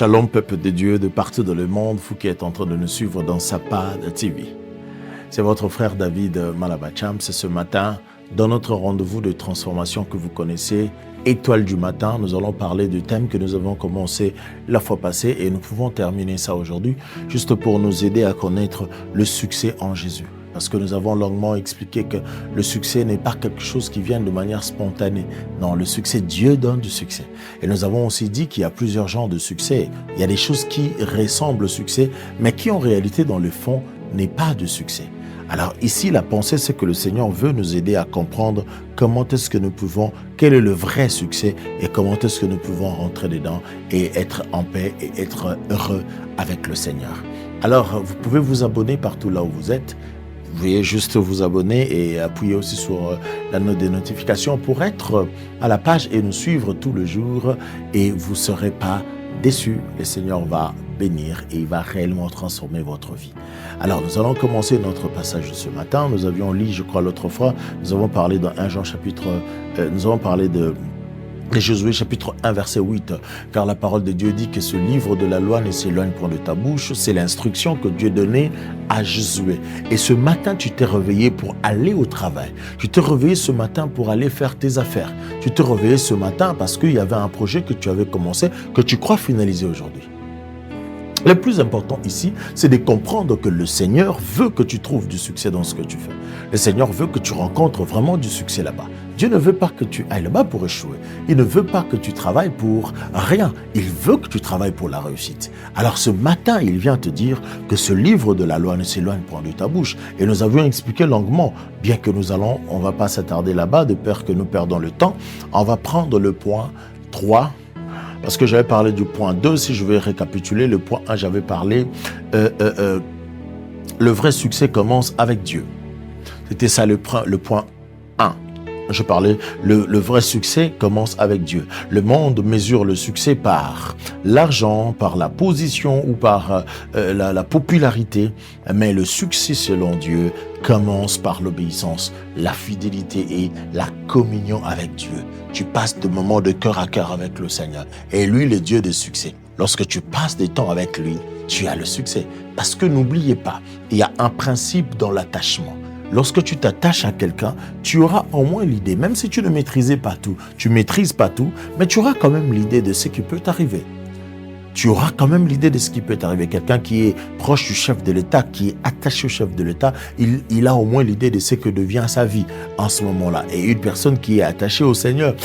Shalom peuple de Dieu de partout dans le monde, vous qui êtes en train de nous suivre dans Sapad TV. C'est votre frère David Malabacham. C'est ce matin, dans notre rendez-vous de transformation que vous connaissez, Étoile du matin, nous allons parler du thème que nous avons commencé la fois passée et nous pouvons terminer ça aujourd'hui, juste pour nous aider à connaître le succès en Jésus. Parce que nous avons longuement expliqué que le succès n'est pas quelque chose qui vient de manière spontanée. Non, le succès, Dieu donne du succès. Et nous avons aussi dit qu'il y a plusieurs genres de succès. Il y a des choses qui ressemblent au succès, mais qui en réalité, dans le fond, n'est pas de succès. Alors ici, la pensée, c'est que le Seigneur veut nous aider à comprendre comment est-ce que nous pouvons, quel est le vrai succès et comment est-ce que nous pouvons rentrer dedans et être en paix et être heureux avec le Seigneur. Alors, vous pouvez vous abonner partout là où vous êtes. Vous pouvez juste vous abonner et appuyer aussi sur la note des notifications pour être à la page et nous suivre tout le jour et vous ne serez pas déçus. Le Seigneur va bénir et il va réellement transformer votre vie. Alors, nous allons commencer notre passage de ce matin. Nous avions lu, je crois, l'autre fois, nous avons parlé dans 1 Jean chapitre, nous avons parlé de Josué chapitre 1 verset 8, car la parole de Dieu dit que ce livre de la loi ne s'éloigne point de ta bouche, c'est l'instruction que Dieu donnait à Josué. Et ce matin, tu t'es réveillé pour aller au travail. Tu t'es réveillé ce matin pour aller faire tes affaires. Tu t'es réveillé ce matin parce qu'il y avait un projet que tu avais commencé, que tu crois finaliser aujourd'hui. Le plus important ici, c'est de comprendre que le Seigneur veut que tu trouves du succès dans ce que tu fais. Le Seigneur veut que tu rencontres vraiment du succès là-bas. Dieu ne veut pas que tu ailles là-bas pour échouer. Il ne veut pas que tu travailles pour rien. Il veut que tu travailles pour la réussite. Alors ce matin, il vient te dire que ce livre de la loi ne s'éloigne point de ta bouche. Et nous avions expliqué longuement, bien que on ne va pas s'attarder là-bas, de peur que nous perdons le temps. On va prendre le point 3. Parce que j'avais parlé du point 2, si je vais récapituler, le point 1, j'avais parlé, le vrai succès commence avec Dieu. C'était ça le point 1. Je parlais, le vrai succès commence avec Dieu. Le monde mesure le succès par l'argent, par la position ou par la popularité. Mais le succès selon Dieu commence par l'obéissance, la fidélité et la communion avec Dieu. Tu passes des moments de cœur à cœur avec le Seigneur. Et lui, le Dieu de succès. Lorsque tu passes des temps avec lui, tu as le succès. Parce que n'oubliez pas, il y a un principe dans l'attachement. Lorsque tu t'attaches à quelqu'un, tu auras au moins l'idée, même si tu ne maîtrises pas tout, tu ne maîtrises pas tout, mais tu auras quand même l'idée de ce qui peut t'arriver. Tu auras quand même l'idée de ce qui peut t'arriver. Quelqu'un qui est proche du chef de l'État, qui est attaché au chef de l'État, il a au moins l'idée de ce que devient sa vie en ce moment-là. Et une personne qui est attachée au Seigneur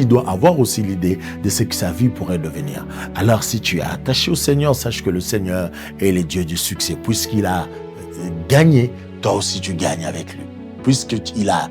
doit avoir aussi l'idée de ce que sa vie pourrait devenir. Alors si tu es attaché au Seigneur, sache que le Seigneur est le Dieu du succès. Puisqu'il a gagné, toi aussi tu gagnes avec lui. Puisqu'il a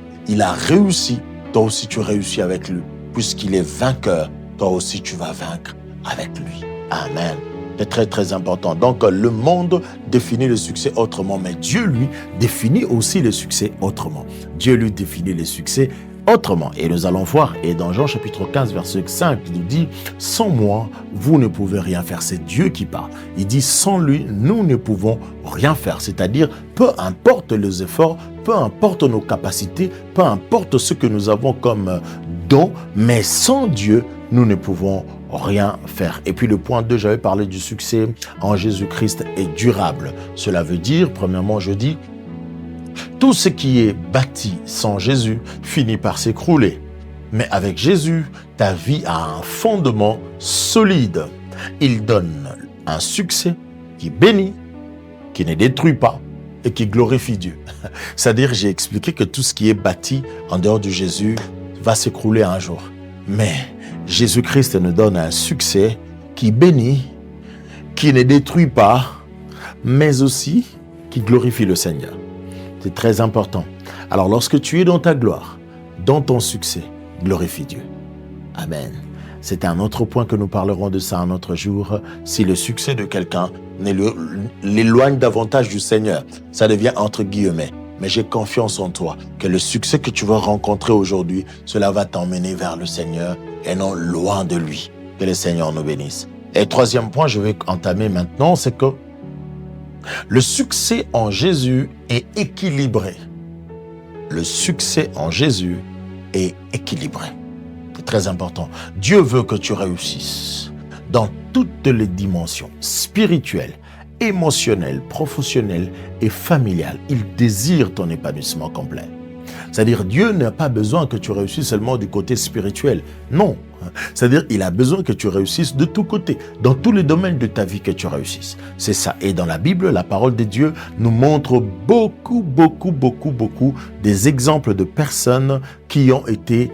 réussi, toi aussi tu réussis avec lui. Puisqu'il est vainqueur, toi aussi tu vas vaincre avec lui. Amen. C'est très très important. Donc le monde définit le succès autrement, mais Dieu lui définit aussi le succès autrement. Dieu lui définit le succès autrement. Et nous allons voir, et dans Jean chapitre 15 verset 5, il nous dit « Sans moi, vous ne pouvez rien faire ». C'est Dieu qui parle. Il dit « Sans lui, nous ne pouvons rien faire ». C'est-à-dire, peu importe les efforts, peu importe nos capacités, peu importe ce que nous avons comme don, mais sans Dieu, nous ne pouvons rien faire. Et puis le point 2, j'avais parlé du succès en Jésus-Christ est durable. Cela veut dire, premièrement, je dis, tout ce qui est bâti sans Jésus finit par s'écrouler. Mais avec Jésus, ta vie a un fondement solide. Il donne un succès qui bénit, qui ne détruit pas et qui glorifie Dieu. C'est-à-dire, j'ai expliqué que tout ce qui est bâti en dehors de Jésus va s'écrouler un jour. Mais Jésus-Christ nous donne un succès qui bénit, qui ne détruit pas, mais aussi qui glorifie le Seigneur. C'est très important. Alors, lorsque tu es dans ta gloire, dans ton succès, glorifie Dieu. Amen. C'est un autre point que nous parlerons de ça un autre jour. Si le succès de quelqu'un l'éloigne davantage du Seigneur, ça devient entre guillemets. Mais j'ai confiance en toi que le succès que tu vas rencontrer aujourd'hui, cela va t'emmener vers le Seigneur et non loin de lui. Que le Seigneur nous bénisse. Et troisième point, je vais entamer maintenant, c'est que le succès en Jésus est équilibré. Le succès en Jésus est équilibré. C'est très important. Dieu veut que tu réussisses dans toutes les dimensions spirituelles, émotionnelles, professionnelles et familiales. Il désire ton épanouissement complet. C'est-à-dire, Dieu n'a pas besoin que tu réussisses seulement du côté spirituel. Non. C'est-à-dire, il a besoin que tu réussisses de tous côtés, dans tous les domaines de ta vie que tu réussisses. C'est ça. Et dans la Bible, la parole de Dieu nous montre beaucoup des exemples de personnes qui ont été,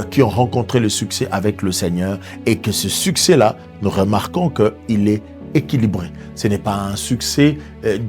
qui ont rencontré le succès avec le Seigneur et que ce succès-là, nous remarquons qu'il est équilibré. Ce n'est pas un succès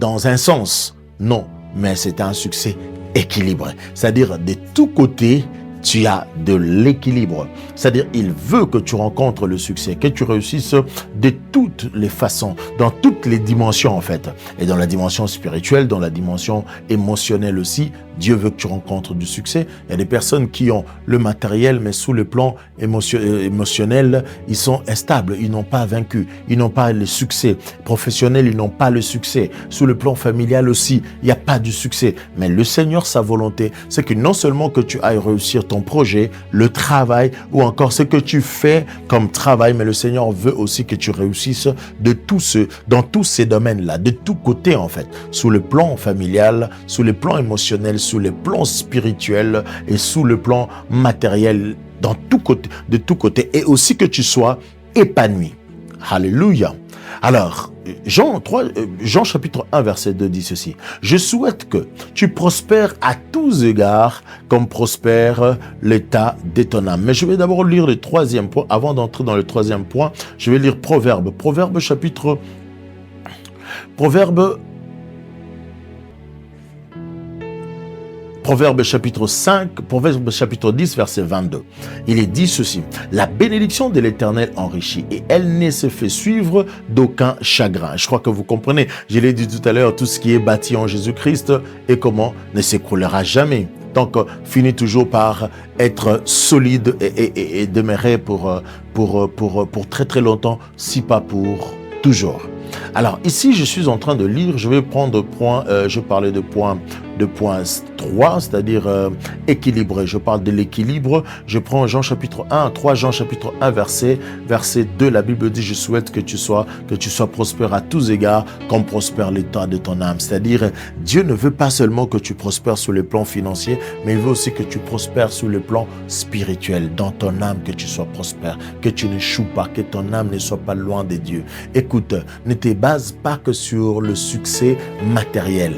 dans un sens, non, mais c'est un succès équilibré. C'est-à-dire, de tous côtés, tu as de l'équilibre. C'est-à-dire, il veut que tu rencontres le succès, que tu réussisses de toutes les façons, dans toutes les dimensions en fait. Et dans la dimension spirituelle, dans la dimension émotionnelle aussi, Dieu veut que tu rencontres du succès. Il y a des personnes qui ont le matériel, mais sous le plan émotionnel, ils sont instables, ils n'ont pas vaincu, ils n'ont pas le succès. Professionnel, ils n'ont pas le succès. Sous le plan familial aussi, il n'y a pas du succès. Mais le Seigneur, sa volonté, c'est que non seulement que tu ailles réussir ton projet, le travail ou encore ce que tu fais comme travail, mais le Seigneur veut aussi que tu réussisses dans tous ces domaines-là, de tous côtés en fait, sous le plan familial, sous le plan émotionnel, sous le plan spirituel et sous le plan matériel, de tous côtés, et aussi que tu sois épanoui. Alléluia. Alors, Jean chapitre 1, verset 2 dit ceci. « Je souhaite que tu prospères à tous égards comme prospère l'état de ton âme. » Mais je vais d'abord lire le troisième point. Avant d'entrer dans le troisième point, je vais lire Proverbe. Proverbe chapitre 5, Proverbe chapitre 10, verset 22. Il est dit ceci. La bénédiction de l'Éternel enrichit et elle ne se fait suivre d'aucun chagrin. Je crois que vous comprenez. Je l'ai dit tout à l'heure, tout ce qui est bâti en Jésus-Christ et comment ne s'écroulera jamais. Donc, finit toujours par être solide et demeurer pour très très longtemps, si pas pour toujours. Alors ici, je suis en train de lire, je vais prendre point, je parlais de point 3, c'est-à-dire équilibré. Je parle de l'équilibre. Je prends Jean chapitre 1, 3 Jean chapitre 1, verset 2. La Bible dit, je souhaite que tu sois prospère à tous égards, comme prospère l'état de ton âme. C'est-à-dire, Dieu ne veut pas seulement que tu prospères sur le plan financier, mais il veut aussi que tu prospères sur le plan spirituel, dans ton âme, que tu sois prospère, que tu n'échoues pas, que ton âme ne soit pas loin de Dieu. Écoute, ne te base pas que sur le succès matériel.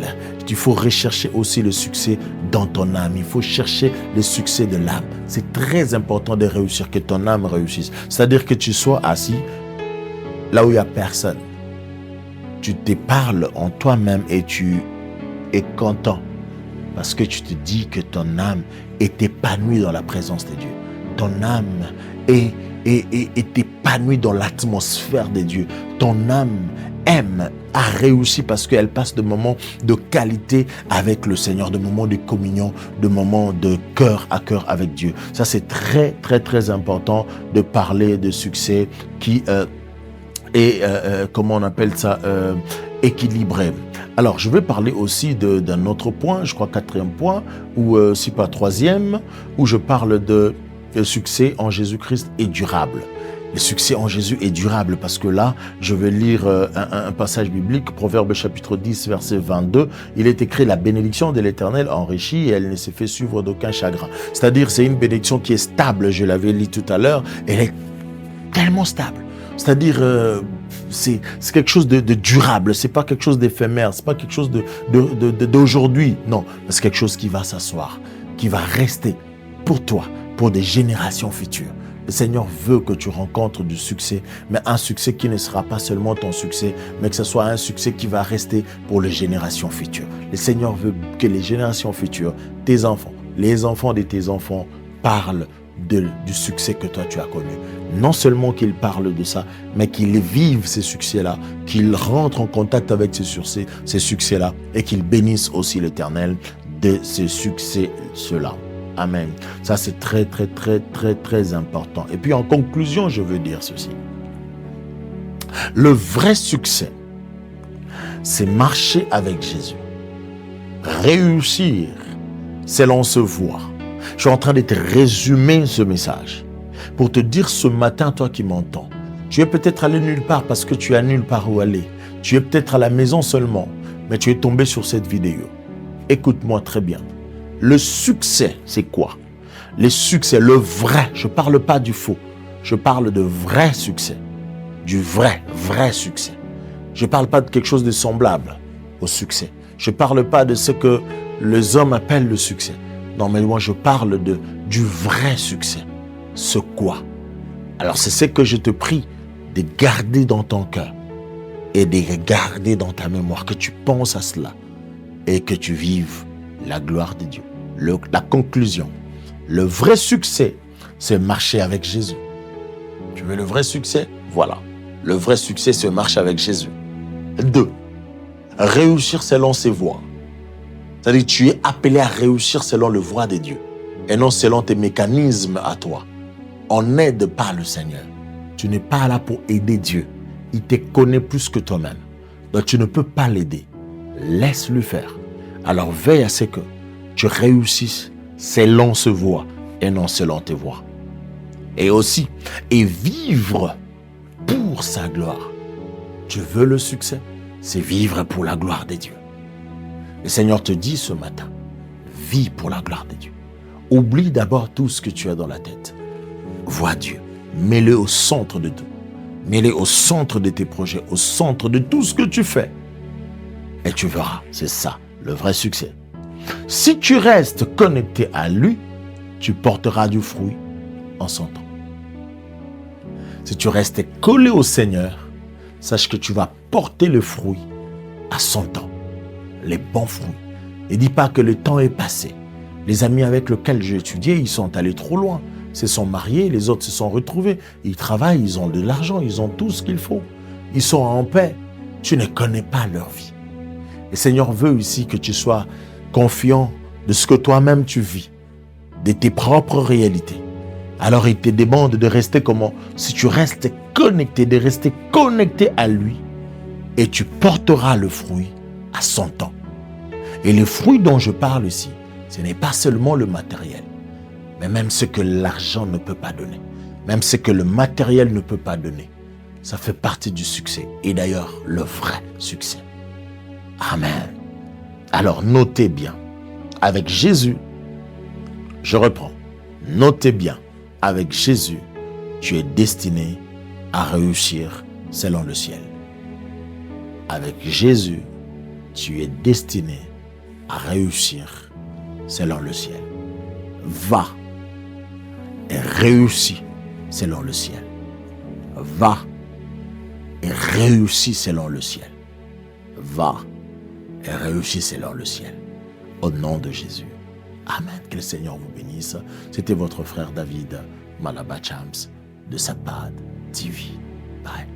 Il faut rechercher aussi le succès dans ton âme. Il faut chercher le succès de l'âme. C'est très important de réussir, que ton âme réussisse. C'est-à-dire que tu sois assis là où il n'y a personne. Tu te parles en toi-même et tu es content parce que tu te dis que ton âme est épanouie dans la présence de Dieu. Ton âme est épanouie dans l'atmosphère de Dieu. Ton âme a réussi parce qu'elle passe de moments de qualité avec le Seigneur, de moments de communion, de moments de cœur à cœur avec Dieu. Ça, c'est très, très, très important de parler de succès qui est, comment on appelle ça, équilibré. Alors, je vais parler aussi d'un autre point, je crois quatrième point, ou si pas troisième, où je parle de succès en Jésus-Christ est durable. Le succès en Jésus est durable parce que là, je vais lire un passage biblique, Proverbe chapitre 10, verset 22. Il est écrit, la bénédiction de l'Éternel enrichit et elle ne se fait suivre d'aucun chagrin. C'est-à-dire, c'est une bénédiction qui est stable, je l'avais lu tout à l'heure, elle est tellement stable. C'est-à-dire, c'est quelque chose de durable, c'est pas quelque chose d'éphémère, c'est pas quelque chose d'aujourd'hui, non, c'est quelque chose qui va s'asseoir, qui va rester pour toi, pour des générations futures. Le Seigneur veut que tu rencontres du succès, mais un succès qui ne sera pas seulement ton succès, mais que ce soit un succès qui va rester pour les générations futures. Le Seigneur veut que les générations futures, tes enfants, les enfants de tes enfants parlent du succès que toi tu as connu. Non seulement qu'ils parlent de ça, mais qu'ils vivent ces succès-là, qu'ils rentrent en contact avec ces succès-là et qu'ils bénissent aussi l'Éternel de ces succès-là. Amen. Ça, c'est très, très, très, très, très important. Et puis, en conclusion, je veux dire ceci. Le vrai succès, c'est marcher avec Jésus. Réussir, c'est l'on se voit. Je suis en train de te résumer ce message pour te dire ce matin, toi qui m'entends, Tu es peut-être allé nulle part parce que tu as nulle part où aller. Tu es peut-être à la maison seulement, mais tu es tombé sur cette vidéo. Écoute-moi très bien. Le succès, c'est quoi? Le succès, le vrai. Je ne parle pas du faux. Je parle de vrai succès. Du vrai succès. Je ne parle pas de quelque chose de semblable au succès. Je ne parle pas de ce que les hommes appellent le succès. Non, mais moi, je parle du vrai succès. Ce quoi? Alors, c'est ce que je te prie de garder dans ton cœur et de garder dans ta mémoire, que tu penses à cela et que tu vives la gloire de Dieu. La conclusion, le vrai succès, c'est marcher avec Jésus. Tu veux le vrai succès? Voilà. Le vrai succès, c'est marcher avec Jésus. 2. Réussir selon ses voies. C'est-à-dire que tu es appelé à réussir selon le voie de Dieu et non selon tes mécanismes à toi. On n'aide pas le Seigneur. Tu n'es pas là pour aider Dieu. Il te connaît plus que toi-même. Donc tu ne peux pas l'aider. Laisse-le faire. Alors veille à ce que tu réussisses selon ce voie et non selon tes voies. Et aussi, et vivre pour sa gloire. Tu veux le succès? C'est vivre pour la gloire de Dieu. Le Seigneur te dit ce matin, vis pour la gloire de Dieu. Oublie d'abord tout ce que tu as dans la tête. Vois Dieu. Mets-le au centre de tout. Mets-le au centre de tes projets, au centre de tout ce que tu fais. Et tu verras, c'est ça, le vrai succès. Si tu restes connecté à lui, tu porteras du fruit en son temps. Si tu restes collé au Seigneur, sache que tu vas porter le fruit à son temps. Les bons fruits. Ne dis pas que le temps est passé. Les amis avec lesquels j'ai étudié, ils sont allés trop loin. Ils se sont mariés, les autres se sont retrouvés. Ils travaillent, ils ont de l'argent, ils ont tout ce qu'il faut. Ils sont en paix. Tu ne connais pas leur vie. Le Seigneur veut ici que tu sois confiant de ce que toi-même tu vis, de tes propres réalités. Alors il te demande de rester comment? Si tu restes connecté, de rester connecté à lui, et tu porteras le fruit à son temps. Et le fruit dont je parle ici, ce n'est pas seulement le matériel, mais même ce que l'argent ne peut pas donner, même ce que le matériel ne peut pas donner. Ça fait partie du succès, et d'ailleurs le vrai succès. Amen. Alors notez bien, avec Jésus, je reprends, notez bien, avec Jésus, tu es destiné à réussir selon le ciel. Avec Jésus, tu es destiné à réussir selon le ciel. Va et réussis selon le ciel. Va et réussis selon le ciel. Va et réussis selon le ciel. Au nom de Jésus. Amen. Que le Seigneur vous bénisse. C'était votre frère David Malaba Chams de Sapad TV. Bye.